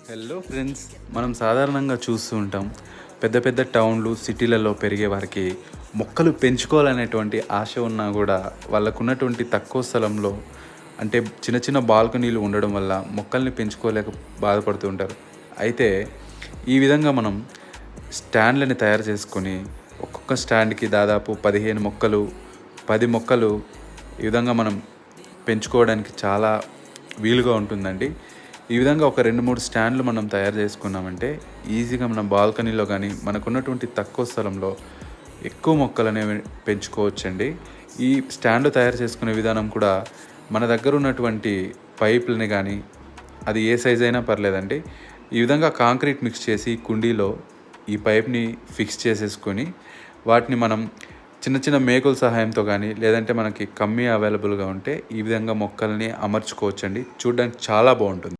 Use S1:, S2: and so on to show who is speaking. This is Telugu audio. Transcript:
S1: హలో ఫ్రెండ్స్, మనం సాధారణంగా చూస్తూ ఉంటాం. పెద్ద పెద్ద టౌన్లు సిటీలలో పెరిగే వారికి మొక్కలు పెంచుకోవాలనేటువంటి ఆశ ఉన్నా కూడా వాళ్ళకున్నటువంటి తక్కువ స్థలంలో అంటే చిన్న చిన్న బాల్కనీలు ఉండడం వల్ల మొక్కల్ని పెంచుకోలేక బాధపడుతూ ఉంటారు. అయితే ఈ విధంగా మనం స్టాండ్లని తయారు చేసుకొని ఒక్కొక్క స్టాండ్కి దాదాపు 15 మొక్కలు 10 మొక్కలు ఈ విధంగా మనం పెంచుకోవడానికి చాలా వీలుగా ఉంటుందండి. ఈ విధంగా ఒక 2, 3 స్టాండ్లు మనం తయారు చేసుకున్నామంటే ఈజీగా మనం బాల్కనీలో కానీ మనకున్నటువంటి తక్కువ స్థలంలో ఎక్కువ మొక్కలు అనేవి పెంచుకోవచ్చండి. ఈ స్టాండ్ తయారు చేసుకునే విధానం కూడా మన దగ్గర ఉన్నటువంటి పైపులని కానీ అది ఏ సైజ్ అయినా పర్లేదండి. ఈ విధంగా కాంక్రీట్ మిక్స్ చేసి కుండీలో ఈ పైప్ని ఫిక్స్ చేసేసుకొని వాటిని మనం చిన్న చిన్న మేకుల సహాయంతో కానీ లేదంటే మనకి కమ్మీ అవైలబుల్గా ఉంటే ఈ విధంగా మొక్కల్ని అమర్చుకోవచ్చండి. చూడడానికి చాలా బాగుంటుంది.